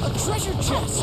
A treasure chest!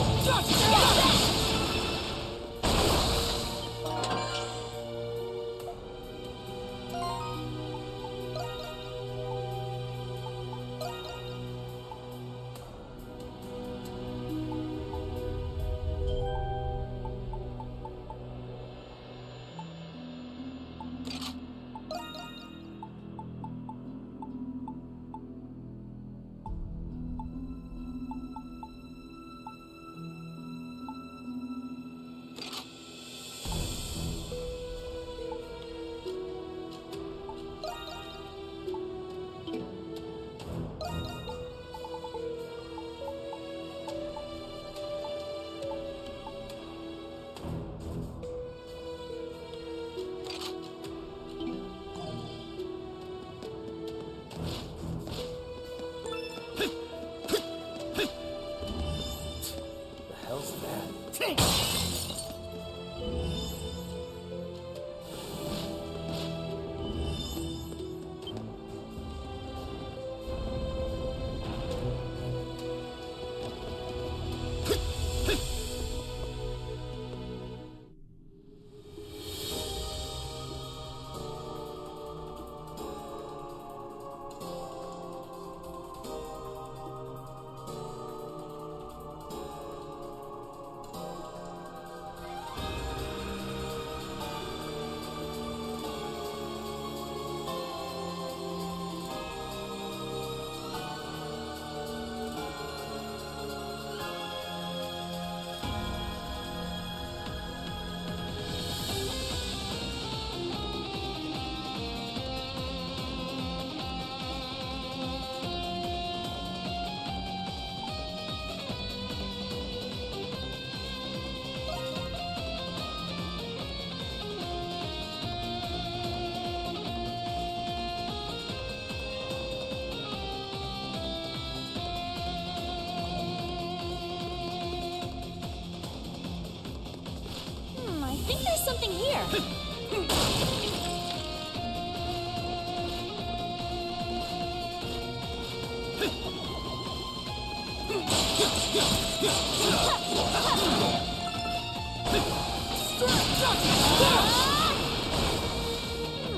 I think there's something here.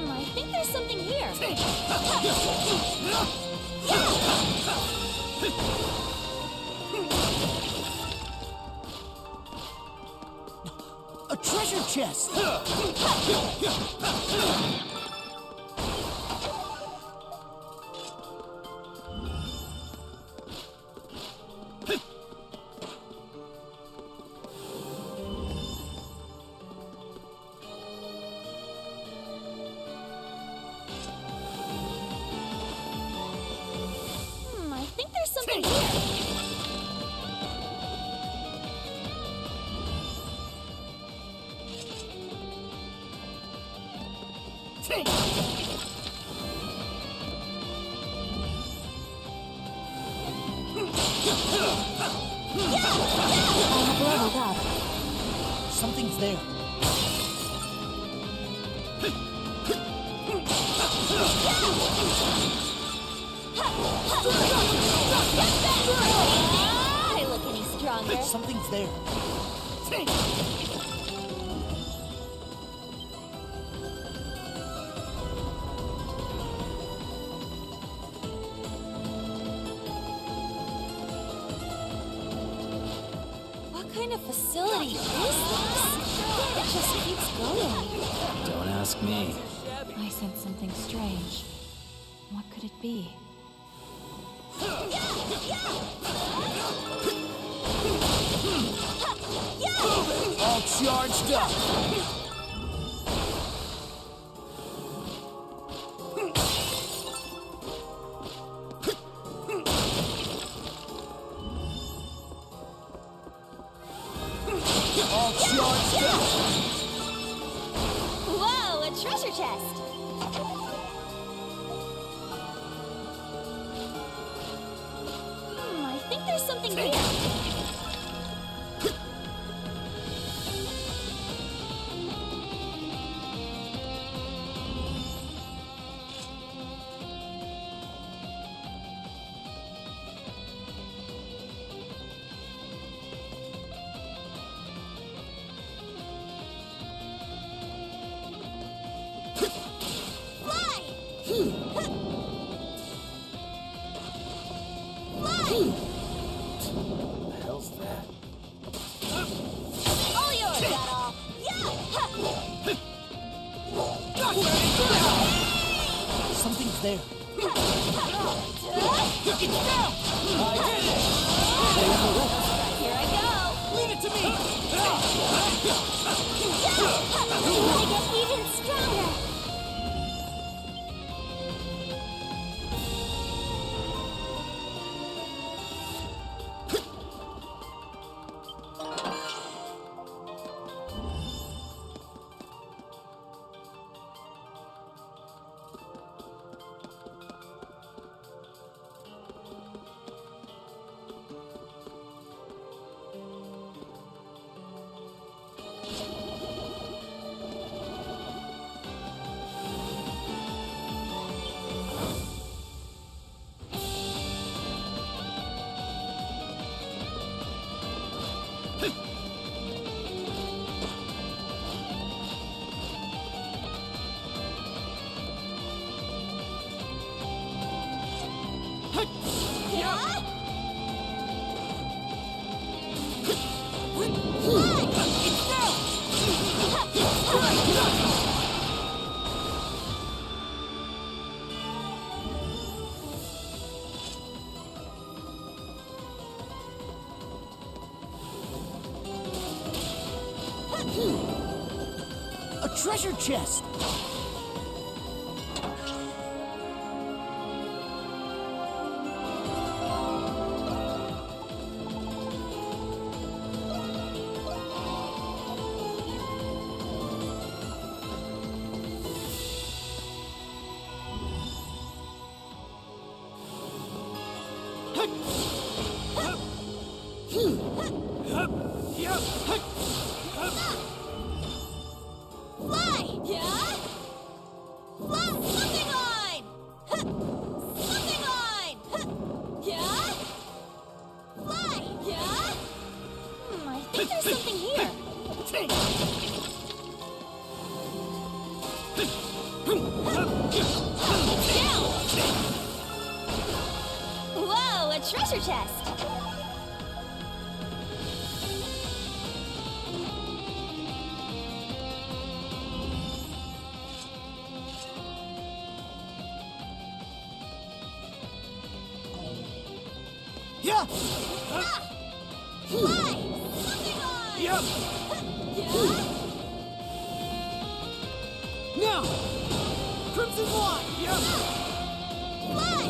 I think there's something here. A treasure chest! I think there's something here. I have leveled up. Something's there. I look any stronger. Something's there. What kind of facility is this? It just keeps going. Don't ask me. I sense something strange. What could it be? All charged up. All charged up. Whoa, a treasure chest! I think there's something here. Fly! Fly! The hell's that? All yours, that all. Yeah! Something's there. Get down! I did it! Here I go! Leave it to me! I get even stronger! A treasure chest! Fly! Yeah? Fly! Something line! Something line! Yeah? Fly! Yeah? I think there's something here. Down! Whoa, a treasure chest! Yeah! Fly! Something line! Yeah! Yeah? Now! Crimson Wand! Yeah! Fly!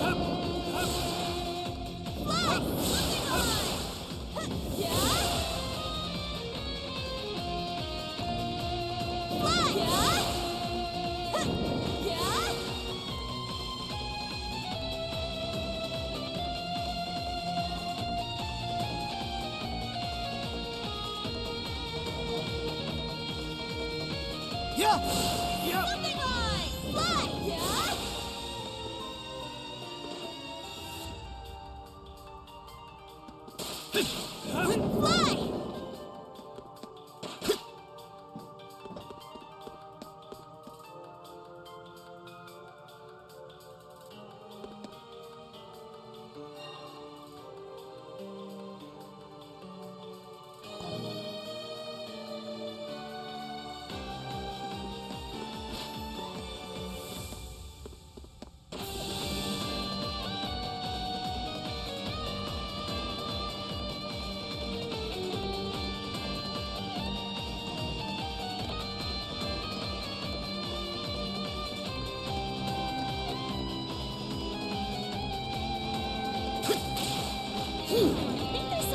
Fly! Something line! Yeah? Fly! Yeah? Yeah? Yeah! Yeah! Something line! Fly! Yeah? Fly!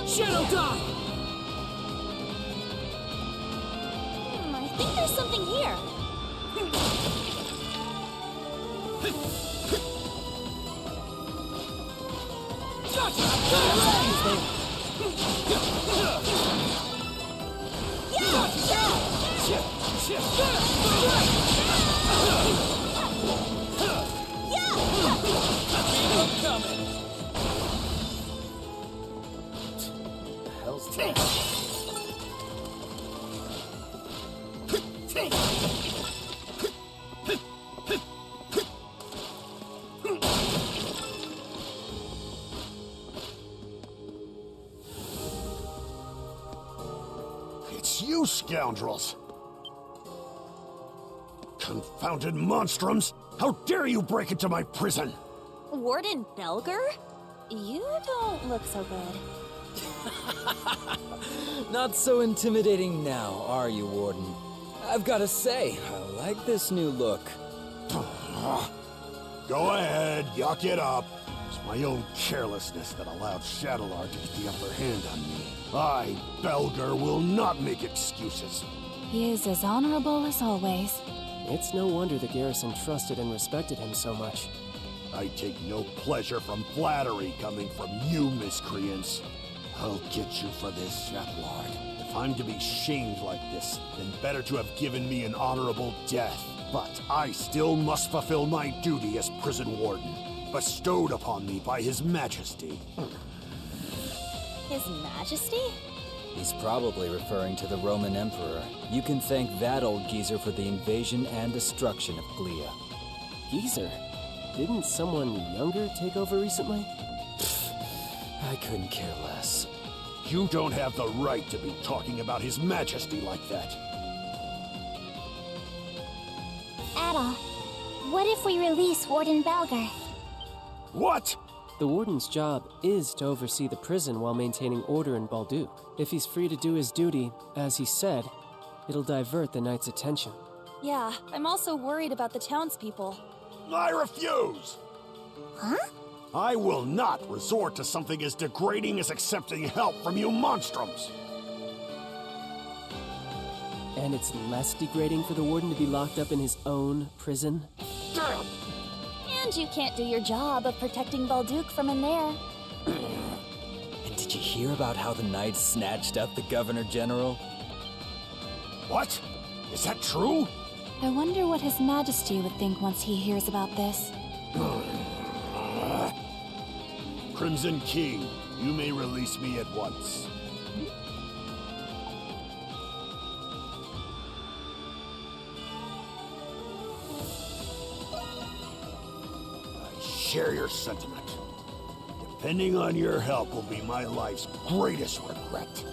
Shadow Die! I think there's something here. Hell's Take! that? Take! scoundrels! Confounded monstrums! How dare you break into my prison! Warden Belger? You don't look so good. Not so intimidating now, are you, Warden? I've gotta say, I like this new look. Go ahead, yuck it up. It's my own carelessness that allowed Shadowlar to get the upper hand on me. I, Belger, will not make excuses. He is as honorable as always. It's no wonder the garrison trusted and respected him so much. I take no pleasure from flattery coming from you miscreants. I'll get you for this, Shadowlord. If I'm to be shamed like this, then better to have given me an honorable death. But I still must fulfill my duty as prison warden, bestowed upon me by His Majesty. His Majesty? He's probably referring to the Roman Emperor. You can thank that old geezer for the invasion and destruction of Glea. Geezer? Didn't someone younger take over recently? I couldn't care less. You don't have the right to be talking about His Majesty like that. Ada, what if we release Warden Belger? What? The warden's job is to oversee the prison while maintaining order in Balduke. If he's free to do his duty, as he said, it'll divert the knight's attention. Yeah, I'm also worried about the townspeople. I refuse! Huh? I will not resort to something as degrading as accepting help from you monstrums! And it's less degrading for the warden to be locked up in his own prison? Damn! And you can't do your job of protecting Balduke from in there. And did you hear about how the knights snatched up the Governor General? What? Is that true? I wonder what His Majesty would think once he hears about this. Crimson King, you may release me at once. I share your sentiment. Depending on your help will be my life's greatest regret.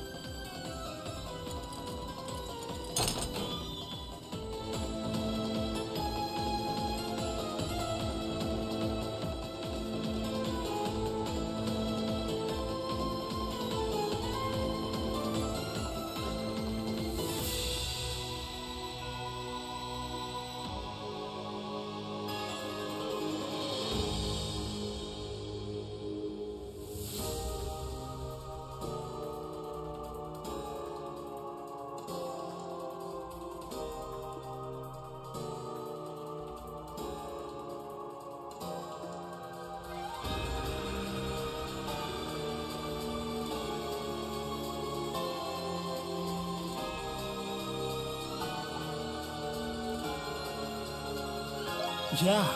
Yeah.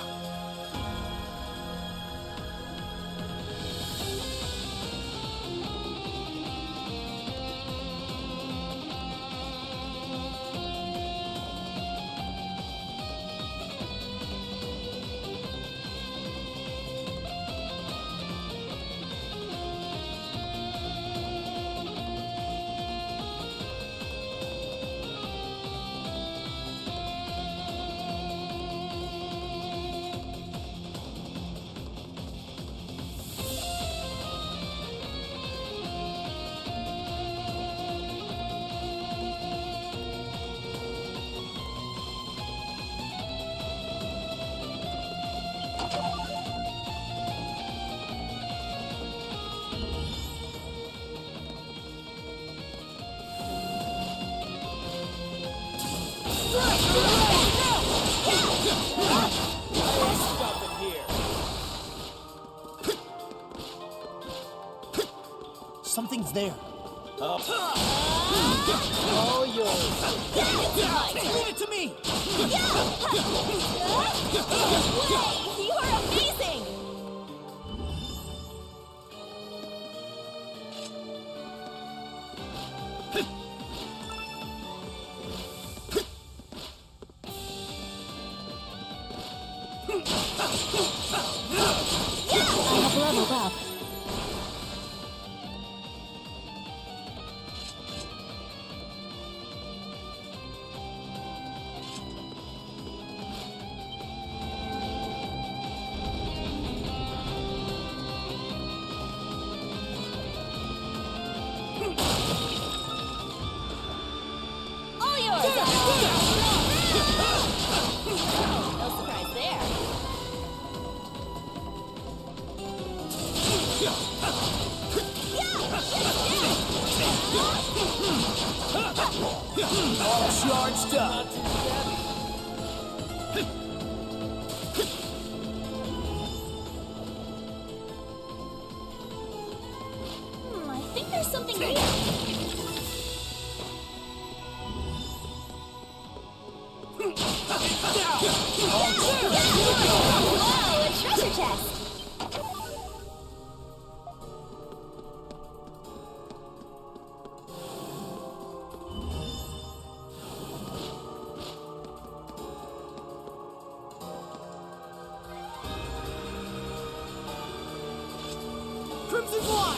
Something's there. All yours. Leave it to me! You are amazing! I have leveled up. Charged up. I think there's something here. Whoa, a treasure chest! Crimson Wine!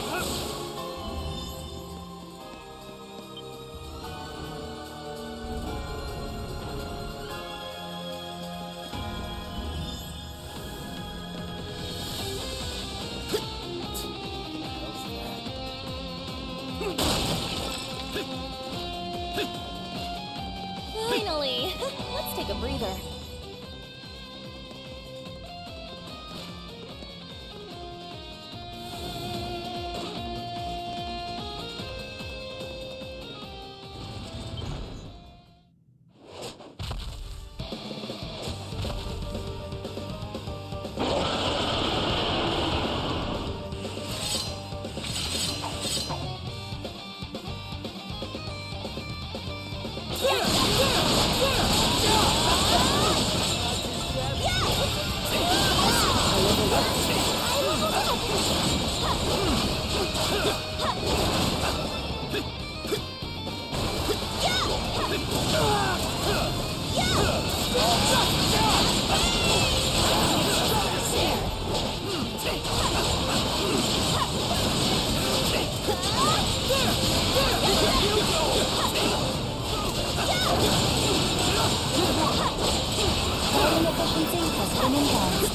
Finally! Let's take a breather. Fighting efficiency has been enhanced.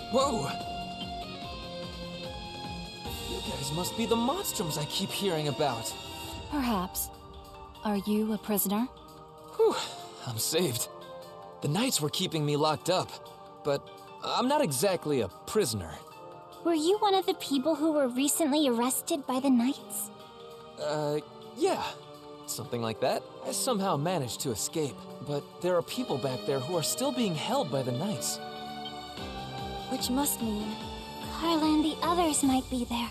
Whoa! You guys must be the Monstrums I keep hearing about. Perhaps. Are you a prisoner? Whew, I'm saved. The Knights were keeping me locked up, but I'm not exactly a prisoner. Were you one of the people who were recently arrested by the Knights? Yeah. Something like that. I somehow managed to escape, but there are people back there who are still being held by the Knights. Which must mean Carla and the others might be there.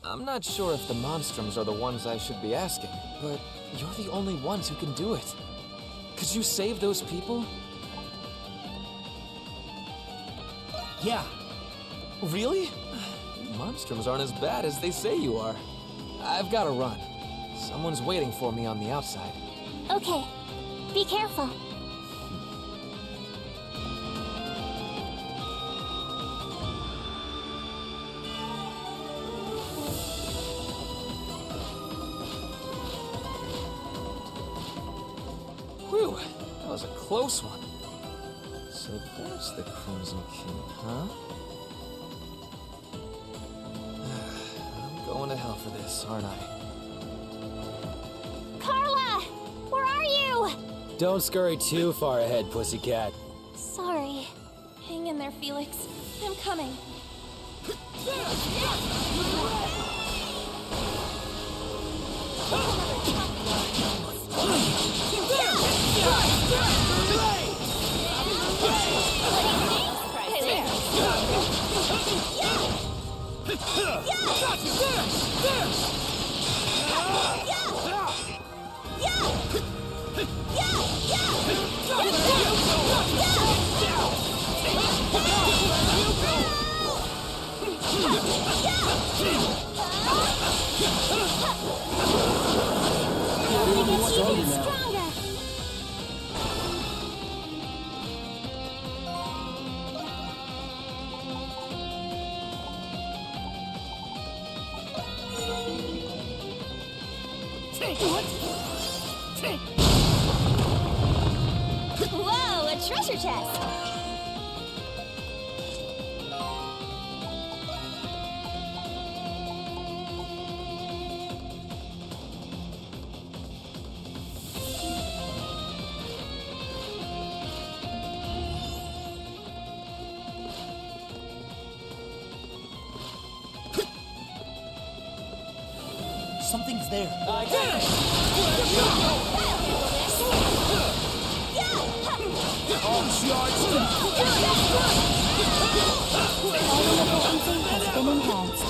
I'm not sure if the Monstrums are the ones I should be asking, but you're the only ones who can do it. Could you save those people? Yeah. Really? Monstrums aren't as bad as they say you are. I've got to run. Someone's waiting for me on the outside. Okay. Be careful. was a close one. So that's the Crimson King, huh? I'm going to hell for this, aren't I? Carla! Where are you? Don't scurry too far ahead, pussycat. Sorry. Hang in there, Felix. I'm coming. Stronger! Whoa, a treasure chest! Something's there. Arms yardstick! Everything has been enhanced.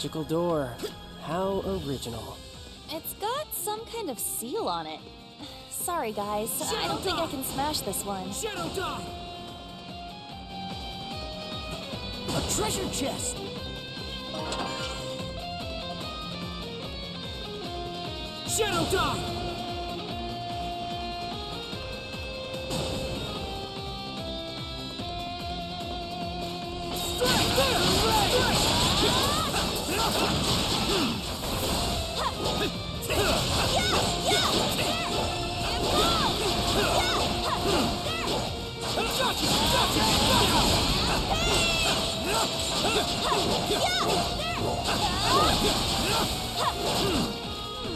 magical door. How original. It's got some kind of seal on it. Sorry, guys. I don't think I can smash this one. Shadow Die! A treasure chest! Shadow Die!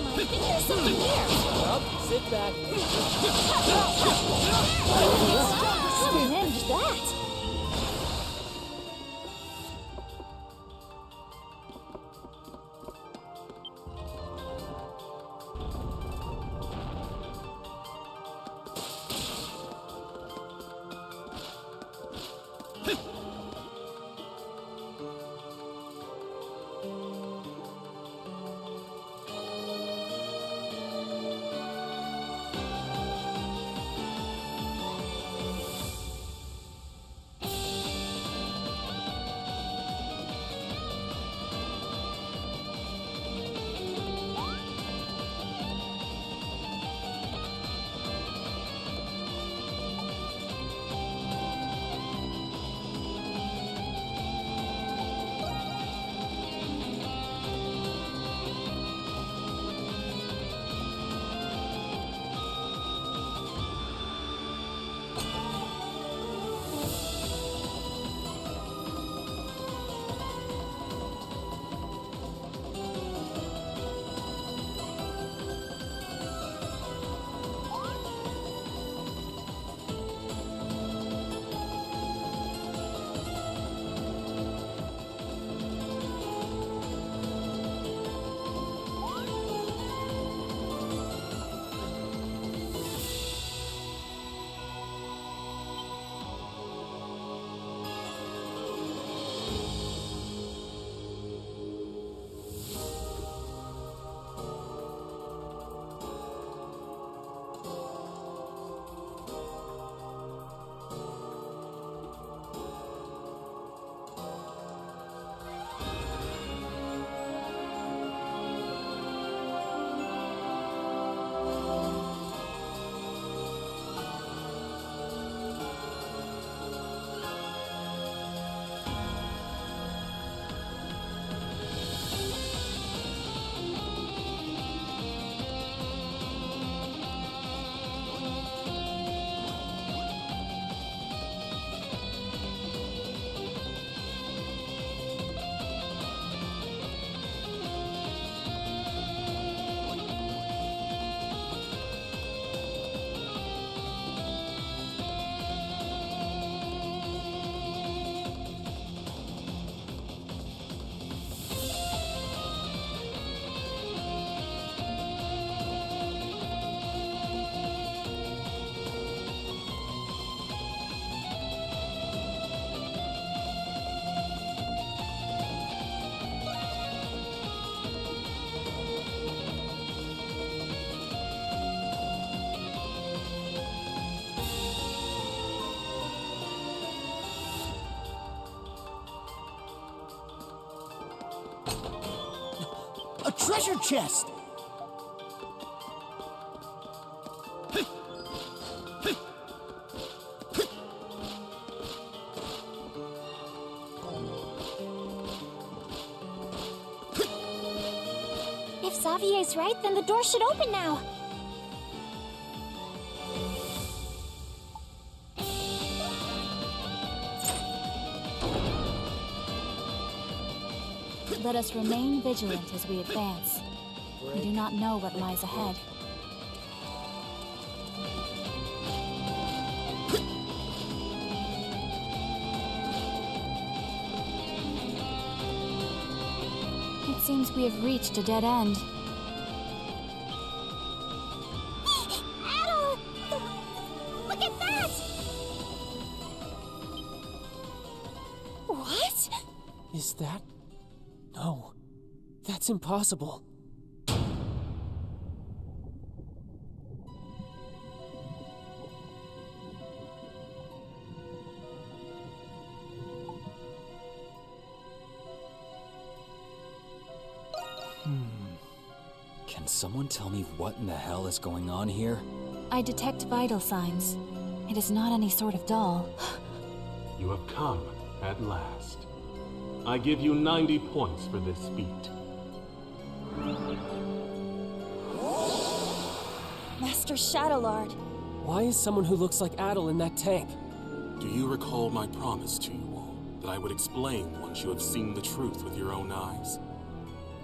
I think there's something here. Sit back. Who named that? A treasure chest! If Xavier's right, then the door should open now. Let us remain vigilant as we advance. We do not know what lies ahead. It seems we have reached a dead end. Adol! Look at that! What? Is that? No. That's impossible. Can someone tell me what in the hell is going on here? I detect vital signs. It is not any sort of doll. You have come at last. I give you 90 points for this feat. Master Shadowlord. Why is someone who looks like Adel in that tank? Do you recall my promise to you all, that I would explain once you have seen the truth with your own eyes?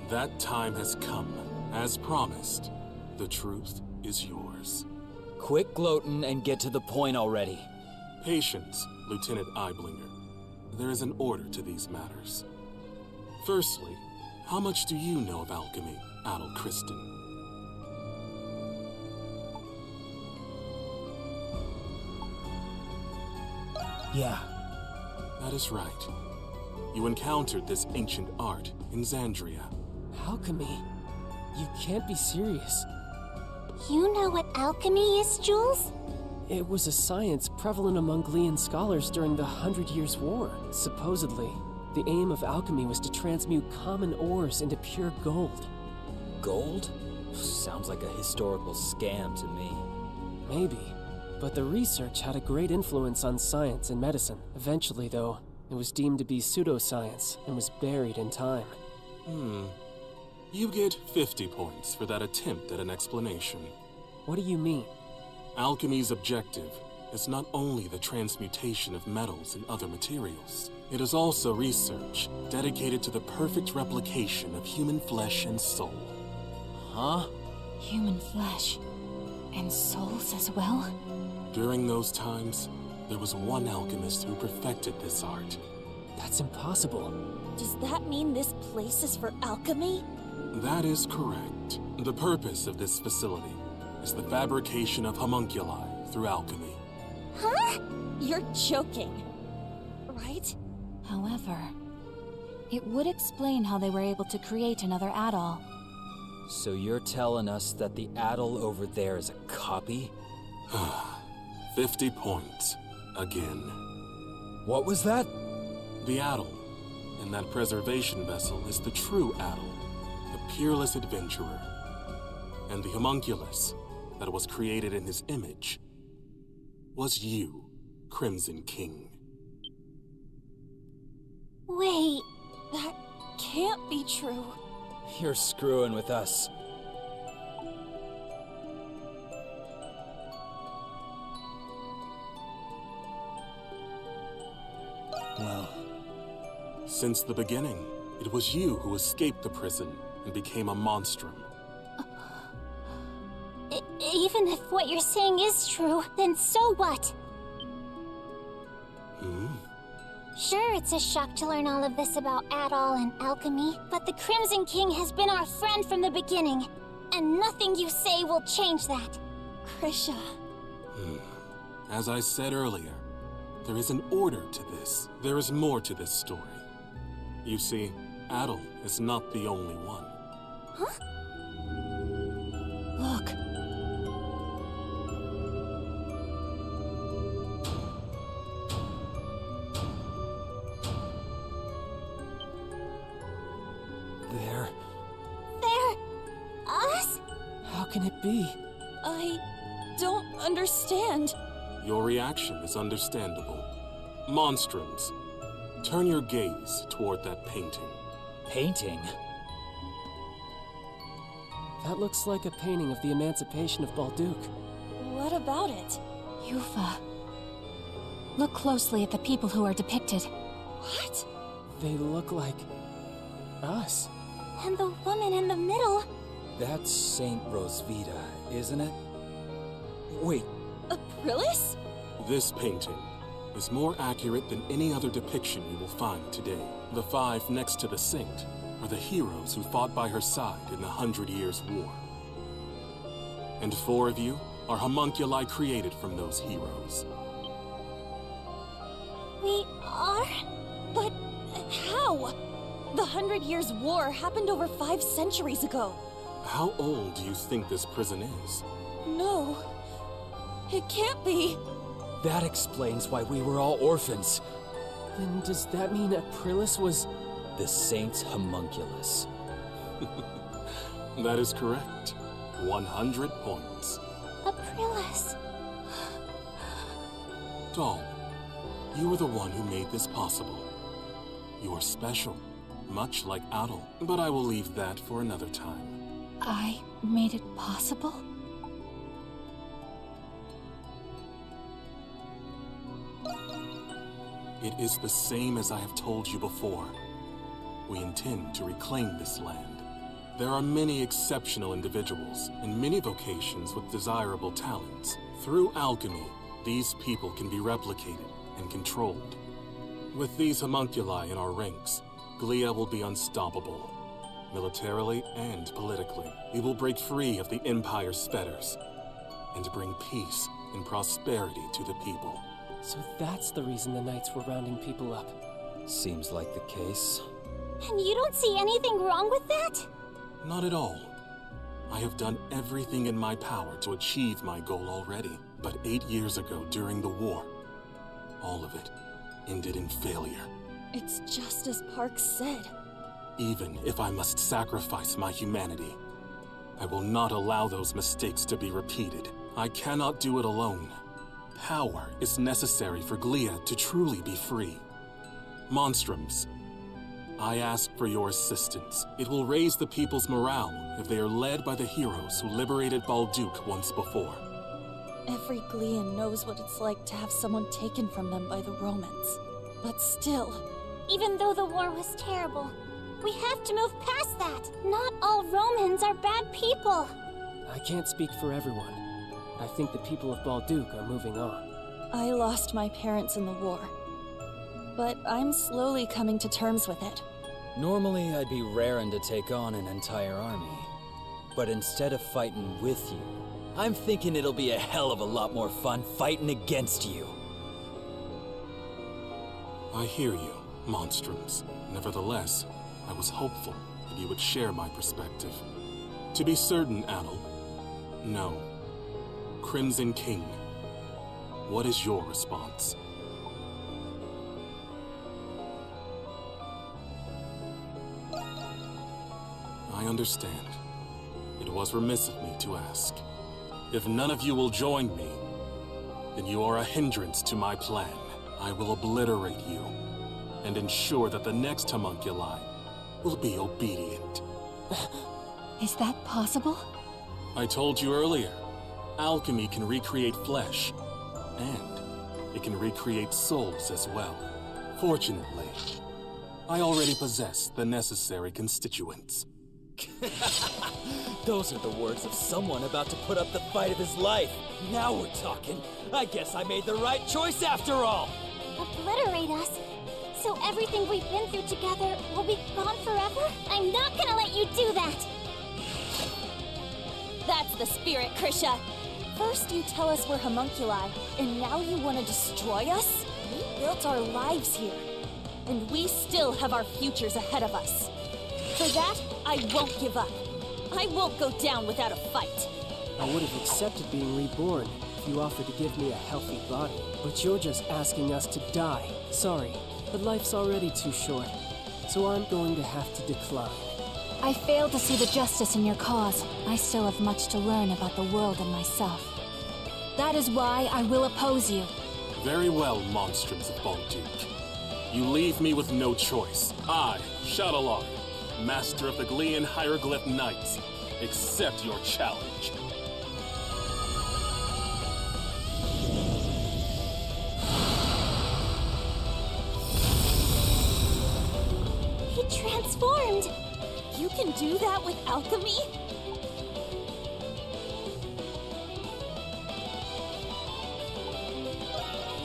That time has come. As promised, the truth is yours. Quit gloating and get to the point already. Patience, Lieutenant Eiblinger. There is an order to these matters. Firstly, how much do you know of alchemy, Adel Kristen? Yeah. That is right. You encountered this ancient art in Xandria. Alchemy? You can't be serious. You know what alchemy is, Jules? It was a science prevalent among Glean scholars during the 100 Years' War. Supposedly, the aim of alchemy was to transmute common ores into pure gold. Gold? Sounds like a historical scam to me. Maybe, but the research had a great influence on science and medicine. Eventually, though, it was deemed to be pseudoscience and was buried in time. You get 50 points for that attempt at an explanation. What do you mean? Alchemy's objective is not only the transmutation of metals and other materials. It is also research dedicated to the perfect replication of human flesh and soul. Huh? Human flesh. And souls as well? During those times, there was one alchemist who perfected this art. That's impossible. Does that mean this place is for alchemy? That is correct. The purpose of this facility is the fabrication of homunculi through alchemy. Huh? You're joking, right? However, it would explain how they were able to create another Adol. So you're telling us that the Adel over there is a copy? 50 points. Again. What was that? The Adel in that preservation vessel is the true Adel, the peerless adventurer. And the homunculus that was created in his image was you, Crimson King. Wait, That can't be true. You're screwing with us. Well, Since the beginning, it was you who escaped the prison and became a monstrum. even if what you're saying is true, then so what? Sure, it's a shock to learn all of this about Adol and alchemy, but the Crimson King has been our friend from the beginning, and nothing you say will change that. Krisha. As I said earlier, there is an order to this. There is more to this story. You see, Adol is not the only one. Huh? Look. They're... us? How can it be? I don't understand. Your reaction is understandable. Monstrums, turn your gaze toward that painting. painting? That looks like a painting of the emancipation of Balduc. What about it? Yufa. Look closely at the people who are depicted. What? They look like... us. And the woman in the middle... That's Saint Rosvita, isn't it? Wait, Aprilis? This painting is more accurate than any other depiction you will find today. The 5 next to the saint are the heroes who fought by her side in the 100 Years' War. And 4 of you are homunculi created from those heroes. We are? But how? The 100 Years' War happened over 5 centuries ago. How old do you think this prison is? No. It can't be. That explains why we were all orphans. Then does that mean Aprilis was... The Saint's homunculus. That is correct. 100 points. Aprilis. Doll, you are the one who made this possible. You are special, much like Adol, but I will leave that for another time. I made it possible? It is the same as I have told you before. We intend to reclaim this land. There are many exceptional individuals and many vocations with desirable talents. Through alchemy, these people can be replicated and controlled. With these homunculi in our ranks, Glia will be unstoppable. Militarily and politically, we will break free of the Empire's fetters and bring peace and prosperity to the people. So that's the reason the Knights were rounding people up. Seems like the case. And you don't see anything wrong with that? Not at all. I have done everything in my power to achieve my goal already. But 8 years ago, during the war, all of it ended in failure. It's just as Parks said. Even if I must sacrifice my humanity, I will not allow those mistakes to be repeated. I cannot do it alone. Power is necessary for Glia to truly be free. Monstrums, I ask for your assistance. It will raise the people's morale if they are led by the heroes who liberated Balduke once before. Every Glian knows what it's like to have someone taken from them by the Romans. But still... Even though the war was terrible, we have to move past that. Not all Romans are bad people. I can't speak for everyone. I think the people of Balduke are moving on. I lost my parents in the war. But I'm slowly coming to terms with it. Normally, I'd be raring to take on an entire army. But instead of fighting with you, I'm thinking it'll be a hell of a lot more fun fighting against you. I hear you, Monstrums. Nevertheless, I was hopeful that you would share my perspective. To be certain, Adol, no. Crimson King, what is your response? I understand. It was remiss of me to ask. If none of you will join me, then you are a hindrance to my plan. I will obliterate you and ensure that the next homunculi will be obedient. Is that possible? I told you earlier, alchemy can recreate flesh, and it can recreate souls as well. Fortunately, I already possess the necessary constituents. Those are the words of someone about to put up the fight of his life. Now we're talking. I guess I made the right choice after all. Obliterate us? So everything we've been through together will be gone forever? I'm not gonna let you do that! That's the spirit, Krisha. First you tell us we're homunculi, and now you want to destroy us? We built our lives here, and we still have our futures ahead of us. For that, I won't give up. I won't go down without a fight. I would have accepted being reborn if you offered to give me a healthy body. But you're just asking us to die. Sorry, but life's already too short. So I'm going to have to decline. I fail to see the justice in your cause. I still have much to learn about the world and myself. That is why I will oppose you. Very well, Monstrums of Balduke. You leave me with no choice. I, Shadowlong, Master of the Glian Hieroglyph Knights, accept your challenge. He transformed! You can do that with alchemy?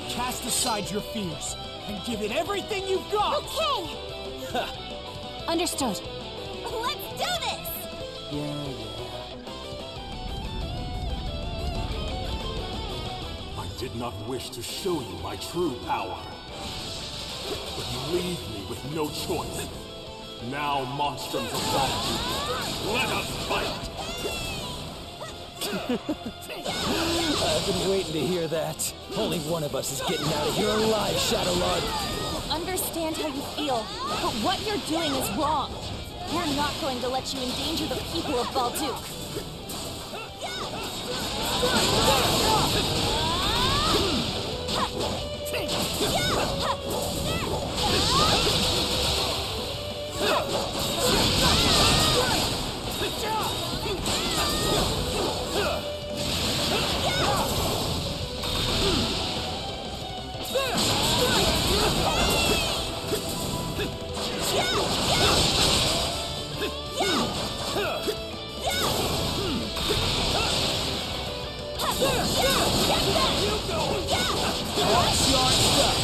Cast aside your fears and give it everything you've got! Okay! Understood. Let's do this! Yeah. I did not wish to show you my true power. But you leave me with no choice. Now Monstrums are gone. Let us fight! I've been waiting to hear that. Only one of us is getting out of here alive, Shadow Lord. Understand how you feel, but what you're doing is wrong. We're not going to let you endanger the people of Balduke. That's your stuff.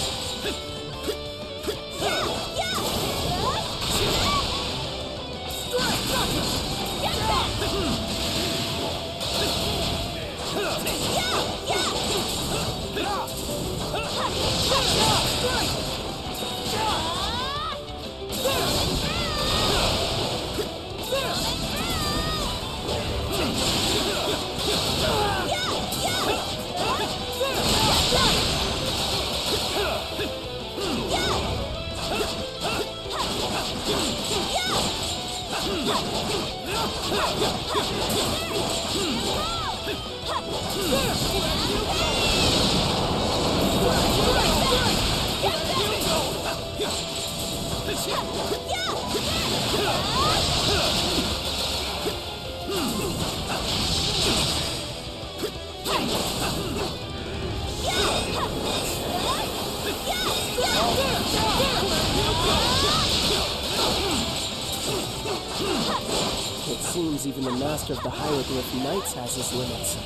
It seems even the Master of the Hieroglyph Knights has his limits.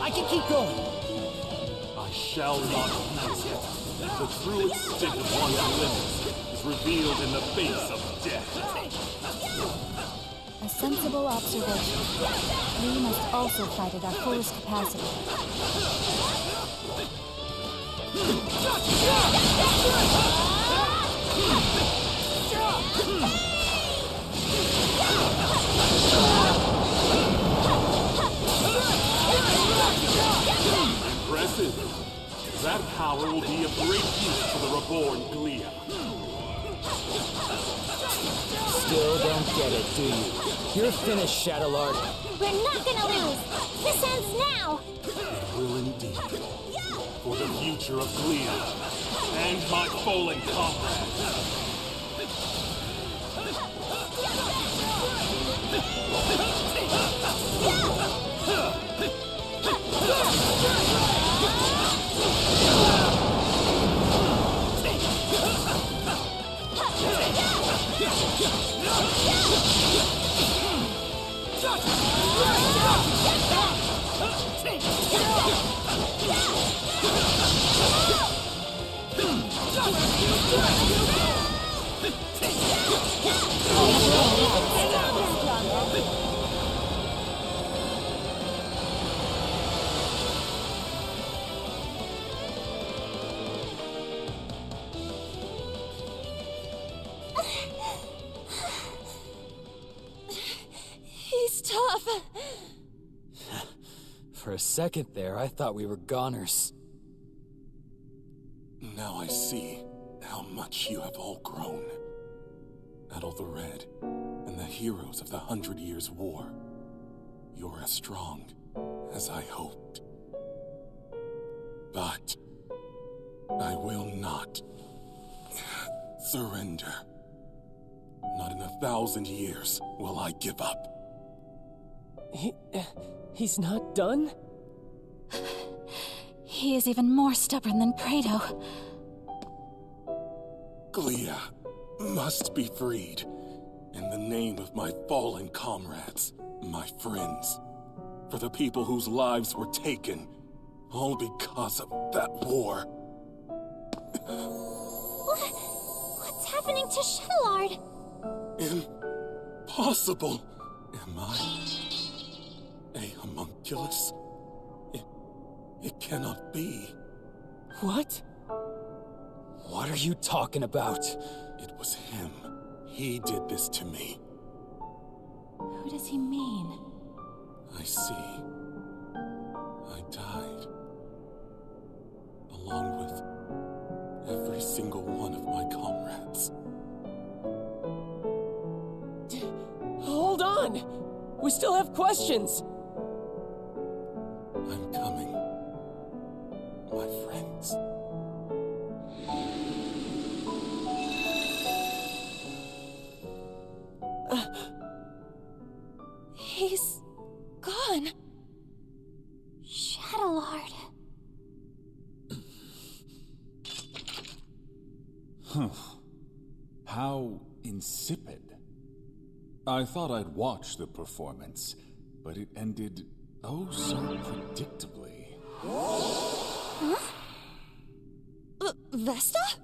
I can keep going. I shall not use it. The true extent of one's limits is revealed in the face of death. A sensible observation. We must also fight at our fullest capacity. Impressive. That power will be of great use to the reborn Glia. Still don't get it, do you? You're finished, Shadow Lord. We're not gonna lose! This ends now! It will indeed. For the future of Glia and my fallen comrades. He's tough. For a second there, I thought we were goners. Now I see how much you have all grown. Adol the Red and the heroes of the 100 Years' War. You're as strong as I hoped. But I will not surrender. Not in 1,000 years will I give up. He's not done? He is even more stubborn than Prado. Glia must be freed in the name of my fallen comrades, my friends, for the people whose lives were taken, all because of that war. What's happening to Shadowlord? Impossible! Am I a homunculus? It cannot be. What? What are you talking about? It was him. He did this to me. Who does he mean? I see. I died. Along with every single one of my comrades. Hold on! We still have questions! I'm coming. My friends. He's gone. Shadowlord. How insipid. I thought I'd watch the performance, but it ended oh so predictably. Huh? Vesta?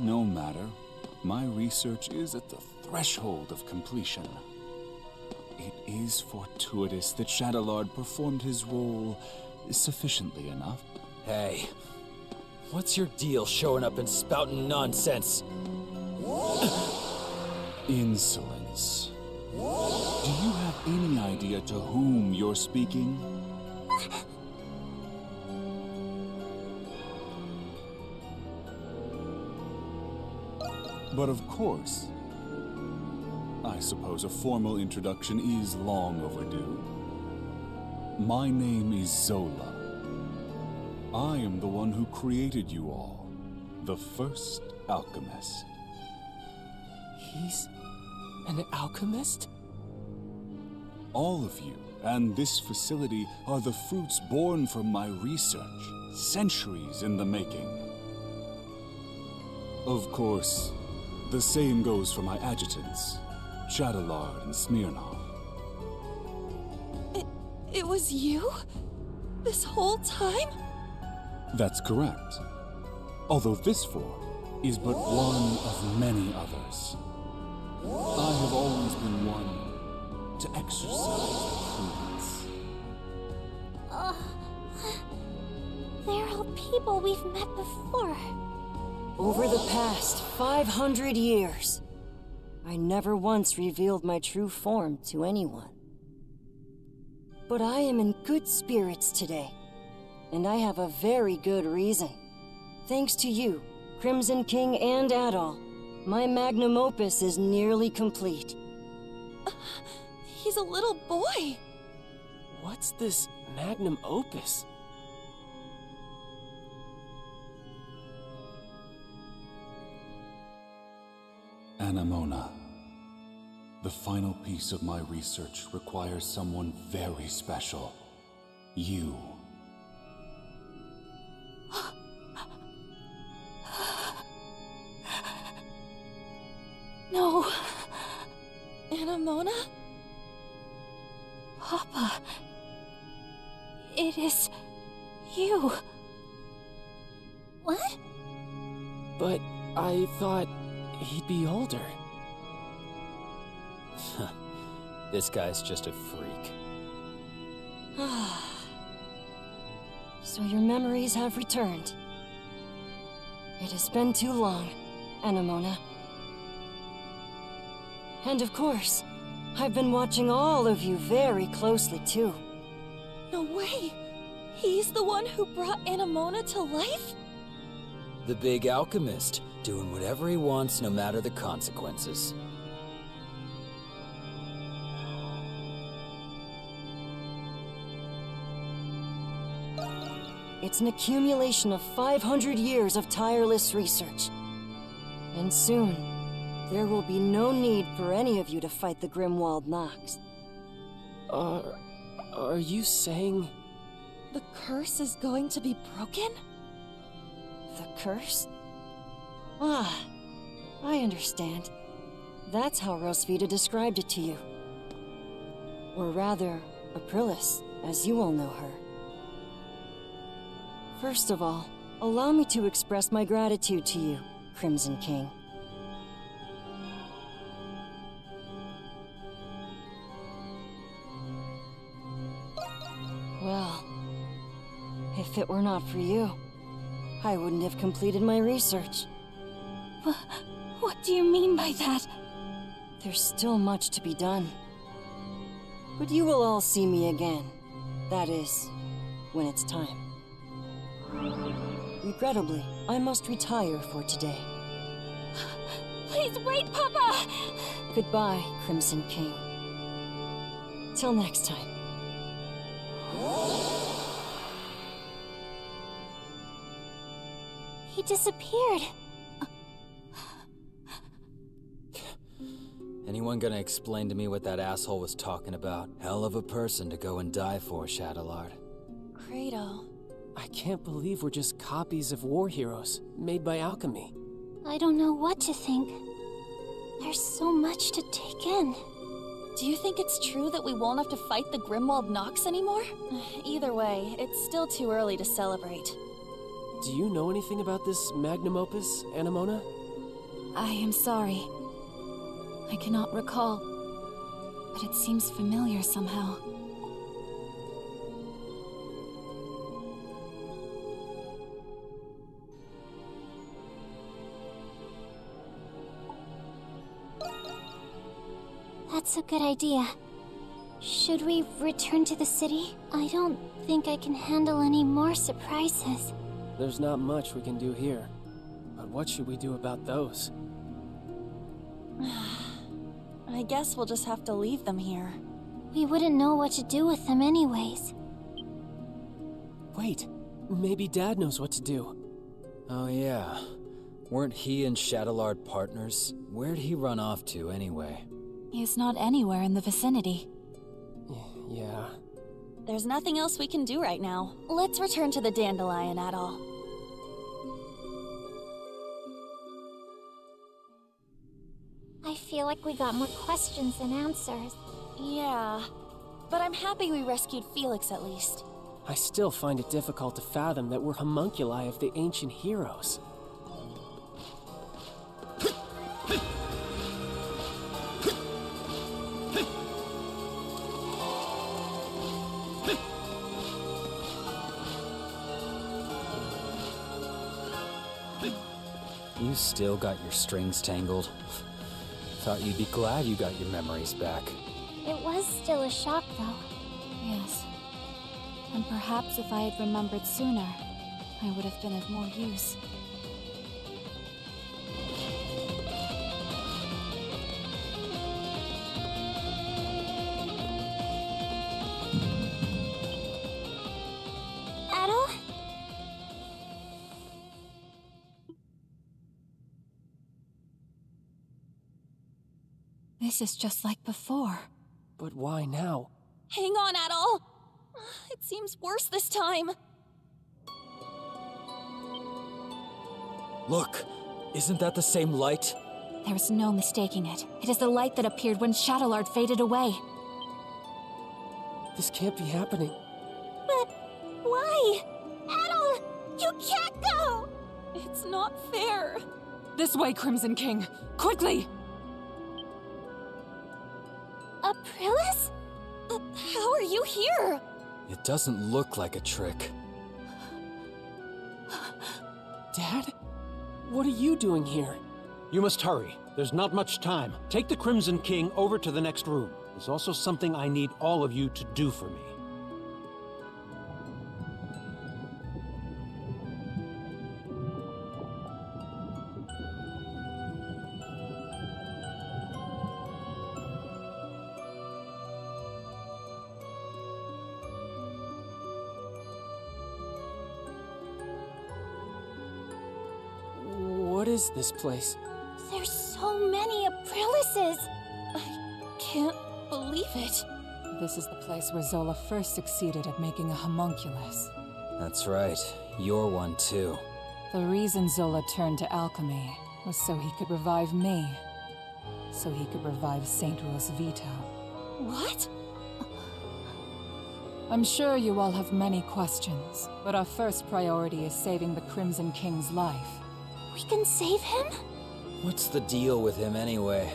No matter. My research is at the threshold of completion. It is fortuitous that Shadowlord performed his role sufficiently enough. Hey, what's your deal showing up and spouting nonsense? Insolence. Do you have any idea to whom you're speaking? But of course, I suppose a formal introduction is long overdue. My name is Zola. I am the one who created you all, the first alchemist. He's an alchemist? All of you and this facility are the fruits born from my research, centuries in the making. Of course, the same goes for my adjutants, Shadowlord and Smirnov. It was you? This whole time? That's correct. Although this form is but one of many others. I have always been one to exercise prudence. They're all people we've met before. Over the past 500 years, I never once revealed my true form to anyone. But I am in good spirits today, and I have a very good reason. Thanks to you, Crimson King and Adol, my magnum opus is nearly complete. He's a little boy. What's this magnum opus? Anemona. The final piece of my research requires someone very special. You. No. Anemona? Papa. It is you. What? But I thought he'd be older. This guy's just a freak. So your memories have returned. It has been too long, Anemona. And of course, I've been watching all of you very closely too. No way! He's the one who brought Anemona to life? The big alchemist, doing whatever he wants no matter the consequences. It's an accumulation of 500 years of tireless research. And soon, there will be no need for any of you to fight the Grimwald Nox. Are you saying... The curse is going to be broken? The curse? Ah, I understand. That's how Rosvita described it to you. Or rather, Aprilis, as you all know her. First of all, allow me to express my gratitude to you, Crimson King. Well, if it were not for you, I wouldn't have completed my research. What do you mean by that? There's still much to be done. But you will all see me again. That is, when it's time. Regrettably, I must retire for today. Please wait, Papa! Goodbye, Crimson King. Till next time. He disappeared. Anyone gonna explain to me what that asshole was talking about? Hell of a person to go and die for, Shadowlord. Credo. I can't believe we're just copies of war heroes, made by alchemy. I don't know what to think. There's so much to take in. Do you think it's true that we won't have to fight the Grimwald Nox anymore? Either way, it's still too early to celebrate. Do you know anything about this magnum opus, Anemona? I am sorry. I cannot recall, but it seems familiar somehow. That's a good idea. Should we return to the city? I don't think I can handle any more surprises. There's not much we can do here. But what should we do about those? I guess we'll just have to leave them here. We wouldn't know what to do with them anyways. Wait, maybe Dad knows what to do. Oh yeah. Weren't he and Shadowlord partners? Where'd he run off to anyway? He's not anywhere in the vicinity. Yeah. There's nothing else we can do right now. Let's return to the Dandelion Atoll. I feel like we got more questions than answers. Yeah, but I'm happy we rescued Felix at least. I still find it difficult to fathom that we're homunculi of the ancient heroes. You still got your strings tangled. Thought you'd be glad you got your memories back. It was still a shock, though. Yes. And perhaps if I had remembered sooner, I would have been of more use. Adol? This is just like before. But why now? Hang on, Adol! It seems worse this time. Look! Isn't that the same light? There's no mistaking it. It is the light that appeared when Shadowlord faded away. This can't be happening. But why? Adol! You can't go! It's not fair. This way, Crimson King! Quickly! Aprilis? How are you here? It doesn't look like a trick. Dad? What are you doing here? You must hurry. There's not much time. Take the Crimson King over to the next room. There's also something I need all of you to do for me. What is this place? There's so many Aprilises! I can't believe it. This is the place where Zola first succeeded at making a homunculus. That's right. You're one too. The reason Zola turned to alchemy was so he could revive me. So he could revive Saint Rosvita. What? I'm sure you all have many questions, but our first priority is saving the Crimson King's life. We can save him? What's the deal with him anyway?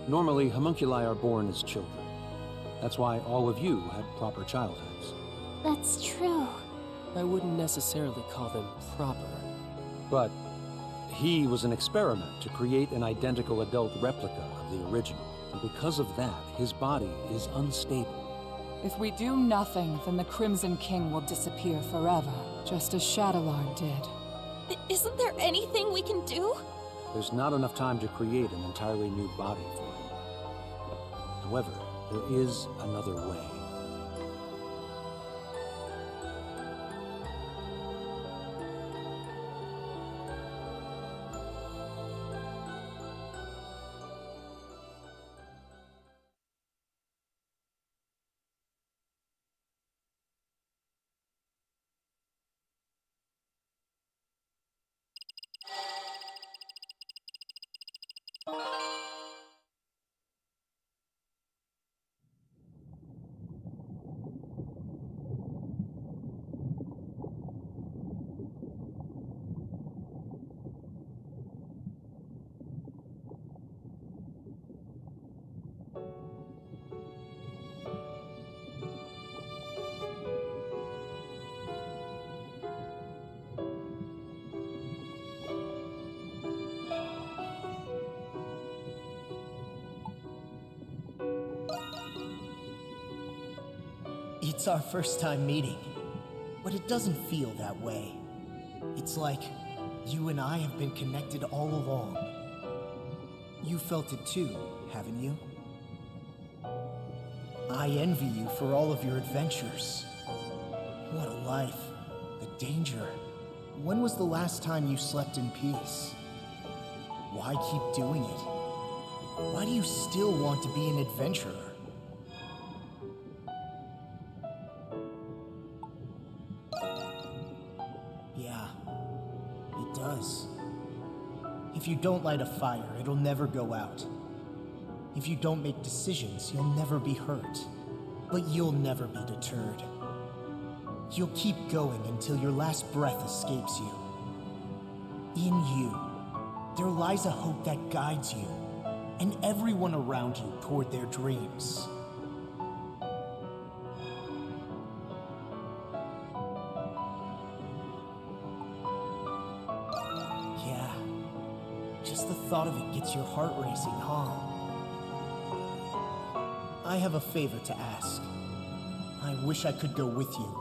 Normally, homunculi are born as children. That's why all of you had proper childhoods. That's true. I wouldn't necessarily call them proper. But he was an experiment to create an identical adult replica of the original. And because of that, his body is unstable. If we do nothing, then the Crimson King will disappear forever, just as Shadowlard did. Isn't there anything we can do? There's not enough time to create an entirely new body for him. However, there is another way. It's our first time meeting, but it doesn't feel that way. It's like you and I have been connected all along. You felt it too, haven't you? I envy you for all of your adventures. What a life. The danger. When was the last time you slept in peace? Why keep doing it? Why do you still want to be an adventurer? Yeah, it does. If you don't light a fire, it'll never go out. If you don't make decisions, you'll never be hurt. But you'll never be deterred. You'll keep going until your last breath escapes you. In you, there lies a hope that guides you, and everyone around you toward their dreams. Yeah, just the thought of it gets your heart racing, huh? I have a favor to ask. I wish I could go with you,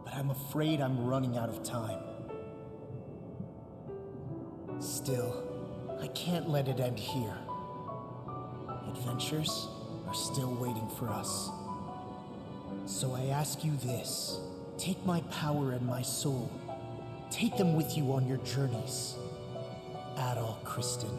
but I'm afraid I'm running out of time. Still, I can't let it end here. Adventures are still waiting for us. So I ask you this. Take my power and my soul. Take them with you on your journeys. Adol Kristen.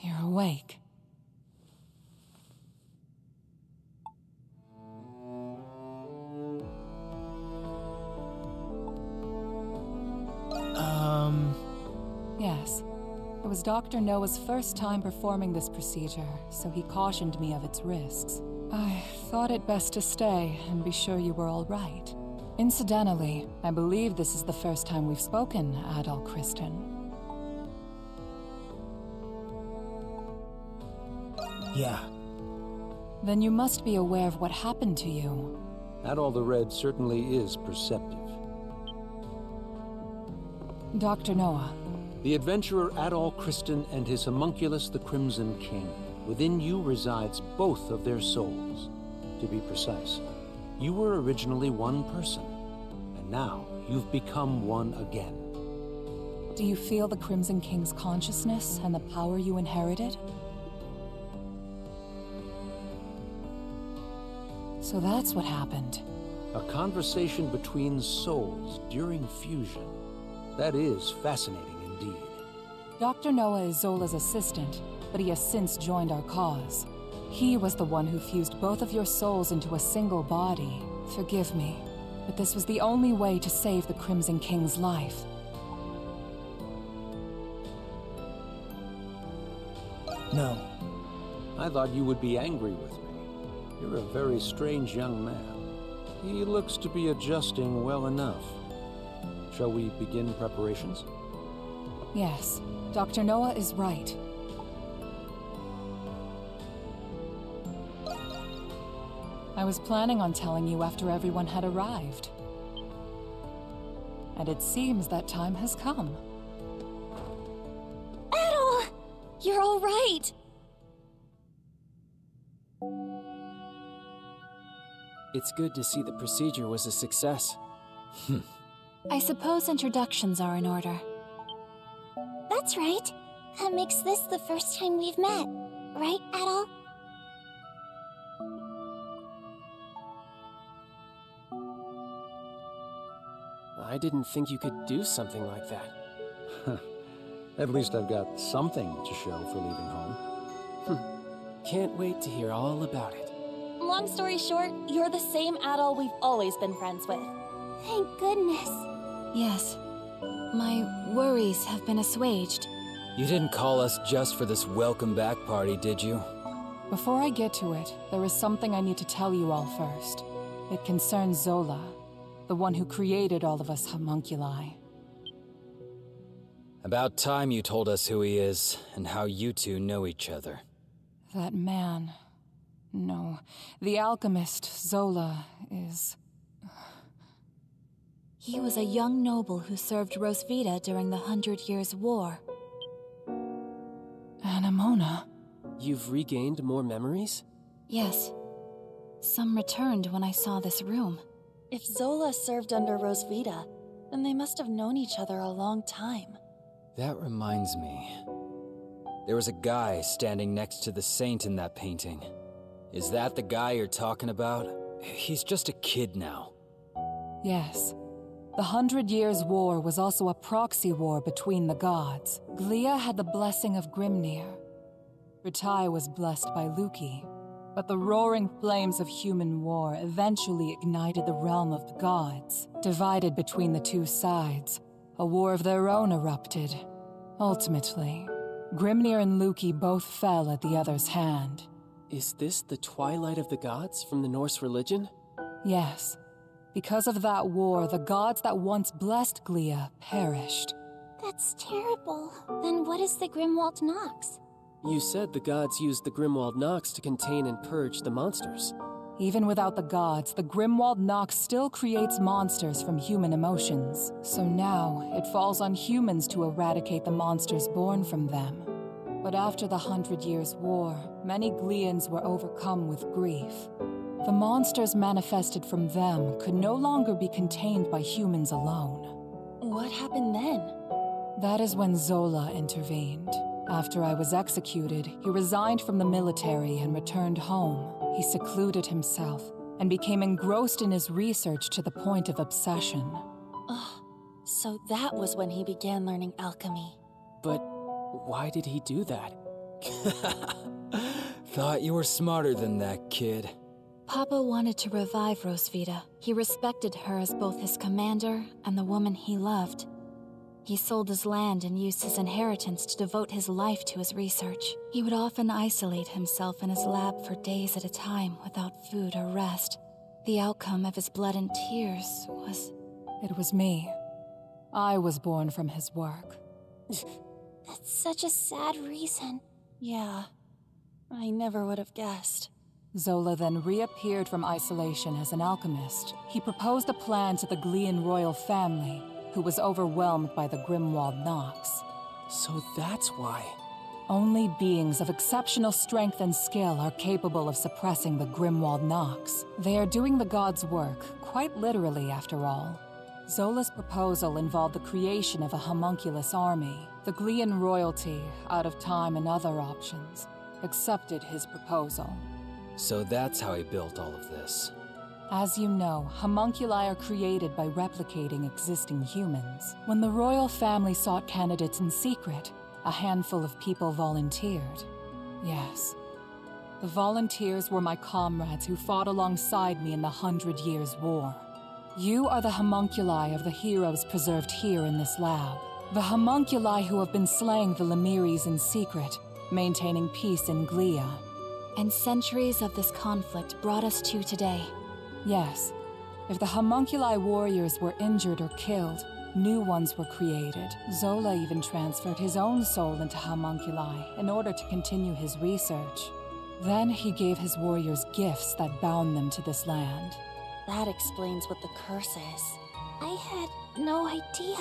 You're awake. Yes. It was Dr. Noah's first time performing this procedure, so he cautioned me of its risks. I thought it best to stay and be sure you were all right. Incidentally, I believe this is the first time we've spoken, Adol Kristen. Yeah. Then you must be aware of what happened to you. Adol the Red certainly is perceptive. Dr. Noah. The adventurer Adol Kristen and his homunculus, the Crimson King. Within you resides both of their souls. To be precise, you were originally one person, and now you've become one again. Do you feel the Crimson King's consciousness and the power you inherited? So that's what happened. A conversation between souls during fusion. That is fascinating indeed. Dr. Noah is Zola's assistant, but he has since joined our cause. He was the one who fused both of your souls into a single body. Forgive me, but this was the only way to save the Crimson King's life. No. I thought you would be angry with me. You're a very strange young man. He looks to be adjusting well enough. Shall we begin preparations? Yes, Dr. Noah is right. I was planning on telling you after everyone had arrived. And it seems that time has come. Adol! You're all right! It's good to see the procedure was a success. I suppose introductions are in order. That's right. That makes this the first time we've met, right, Adol? I didn't think you could do something like that. At least I've got something to show for leaving home. Can't wait to hear all about it. Long story short, you're the same Adol we've always been friends with. Thank goodness. Yes. My worries have been assuaged. You didn't call us just for this welcome back party, did you? Before I get to it, there is something I need to tell you all first. It concerns Zola, the one who created all of us homunculi. About time you told us who he is, and how you two know each other. That man... No, the alchemist, Zola, is... He was a young noble who served Rosvita during the 100 Years' War. Anemona. You've regained more memories? Yes. Some returned when I saw this room. If Zola served under Rosvita, then they must have known each other a long time. That reminds me. There was a guy standing next to the saint in that painting. Is that the guy you're talking about? He's just a kid now. Yes. The 100 Years' War was also a proxy war between the gods. Glia had the blessing of Grimnir. Ritai was blessed by Luki. But the roaring flames of human war eventually ignited the realm of the gods. Divided between the two sides, a war of their own erupted. Ultimately, Grimnir and Luki both fell at the other's hand. Is this the Twilight of the Gods from the Norse religion? Yes. Because of that war, the gods that once blessed Glia perished. That's terrible. Then what is the Grimwald Nox? You said the gods used the Grimwald Nox to contain and purge the monsters. Even without the gods, the Grimwald Nox still creates monsters from human emotions. So now, it falls on humans to eradicate the monsters born from them. But after the 100 Years' War, many Glians were overcome with grief. The monsters manifested from them could no longer be contained by humans alone. What happened then? That is when Zola intervened. After I was executed, he resigned from the military and returned home. He secluded himself and became engrossed in his research to the point of obsession. Oh, so that was when he began learning alchemy. But why did he do that? Thought you were smarter than that, kid. Papa wanted to revive Rosvita. He respected her as both his commander and the woman he loved. He sold his land and used his inheritance to devote his life to his research. He would often isolate himself in his lab for days at a time without food or rest. The outcome of his blood and tears was... It was me. I was born from his work. That's such a sad reason. Yeah, I never would have guessed. Zola then reappeared from isolation as an alchemist. He proposed a plan to the Glian royal family, who was overwhelmed by the Grimwald Nox. So that's why. Only beings of exceptional strength and skill are capable of suppressing the Grimwald Nox. They are doing the gods' work, quite literally after all. Zola's proposal involved the creation of a homunculus army. The Glian royalty, out of time and other options, accepted his proposal. So that's how he built all of this. As you know, homunculi are created by replicating existing humans. When the royal family sought candidates in secret, a handful of people volunteered. Yes. The volunteers were my comrades who fought alongside me in the 100 Years' War. You are the homunculi of the heroes preserved here in this lab. The homunculi who have been slaying the Lemiris in secret, maintaining peace in Glia. And centuries of this conflict brought us to today. Yes. If the homunculi warriors were injured or killed, new ones were created. Zola even transferred his own soul into homunculi in order to continue his research. Then he gave his warriors gifts that bound them to this land. That explains what the curse is. I had no idea.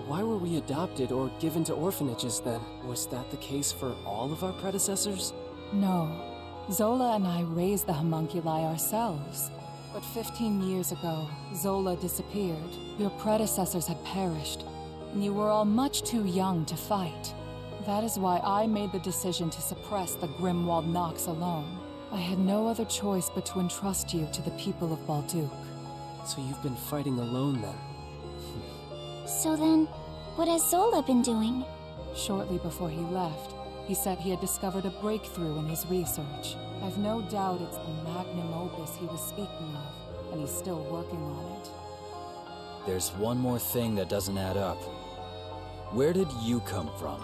Why were we adopted or given to orphanages then? Was that the case for all of our predecessors? No. Zola and I raised the homunculi ourselves. But 15 years ago, Zola disappeared. Your predecessors had perished, and you were all much too young to fight. That is why I made the decision to suppress the Grimwald Nox alone. I had no other choice but to entrust you to the people of Balduc. So you've been fighting alone then? So then, what has Zola been doing? Shortly before he left, he said he had discovered a breakthrough in his research. I've no doubt it's the magnum opus he was speaking of, and he's still working on it. There's one more thing that doesn't add up. Where did you come from?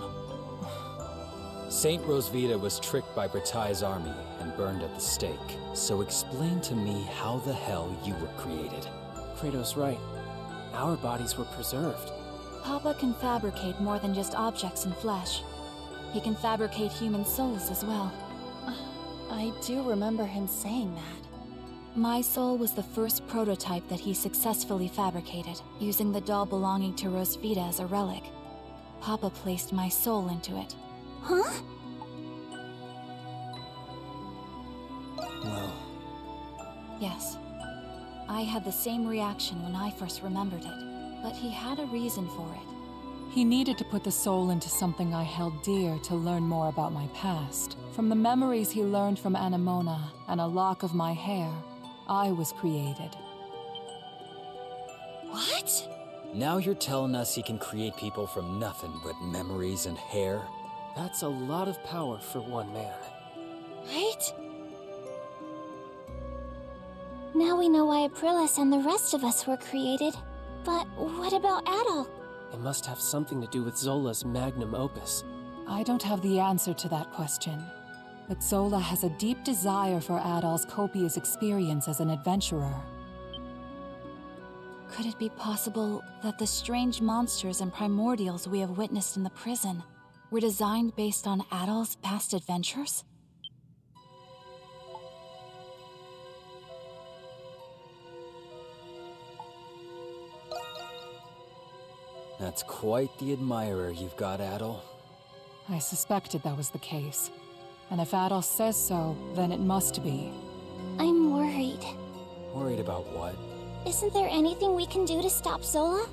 Saint Rosvita was tricked by Bretai's army and burned at the stake. So explain to me how the hell you were created. Kratos' right. Our bodies were preserved. Papa can fabricate more than just objects and flesh. He can fabricate human souls as well. I do remember him saying that. My soul was the first prototype that he successfully fabricated, using the doll belonging to Rosvita as a relic. Papa placed my soul into it. Huh? Well, Yes. I had the same reaction when I first remembered it, but he had a reason for it. He needed to put the soul into something I held dear to learn more about my past. From the memories he learned from Anemona and a lock of my hair, I was created. What? Now you're telling us he can create people from nothing but memories and hair? That's a lot of power for one man. Right? Now we know why Aprilis and the rest of us were created. But what about Adol? It must have something to do with Zola's magnum opus. I don't have the answer to that question. But Zola has a deep desire for Adol's copious experience as an adventurer. Could it be possible that the strange monsters and primordials we have witnessed in the prison were designed based on Adol's past adventures? That's quite the admirer you've got, Adol. I suspected that was the case. And if Adol says so, then it must be. I'm worried. Worried about what? Isn't there anything we can do to stop Zola?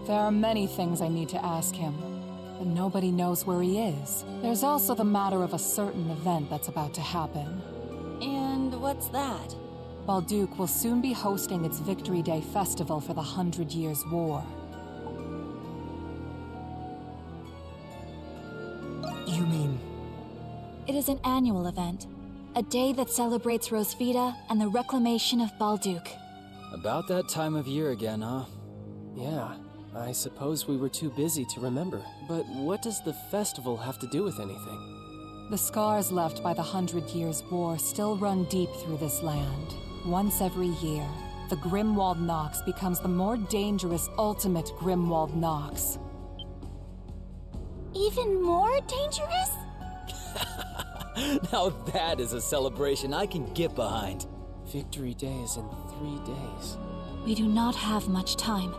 There are many things I need to ask him, but nobody knows where he is. There's also the matter of a certain event that's about to happen. And what's that? Balduc will soon be hosting its Victory Day festival for the 100 Years' War. You mean... It is an annual event. A day that celebrates Rosvita and the reclamation of Balduc. About that time of year again, huh? Yeah, I suppose we were too busy to remember. But what does the festival have to do with anything? The scars left by the 100 Years' War still run deep through this land. Once every year, the Grimwald Nox becomes the more dangerous ultimate Grimwald Nox. Even more dangerous? Now that is a celebration I can get behind. Victory Day is in 3 days. We do not have much time.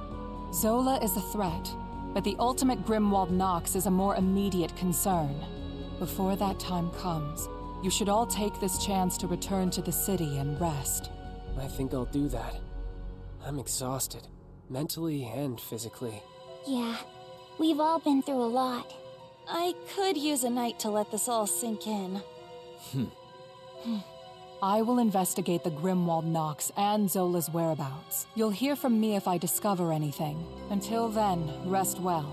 Zola is a threat, but the ultimate Grimwald Nox is a more immediate concern. Before that time comes, you should all take this chance to return to the city and rest. I think I'll do that. I'm exhausted, mentally and physically. Yeah, we've all been through a lot. I could use a night to let this all sink in. I will investigate the Grimwald Nox and Zola's whereabouts. You'll hear from me if I discover anything. Until then, rest well.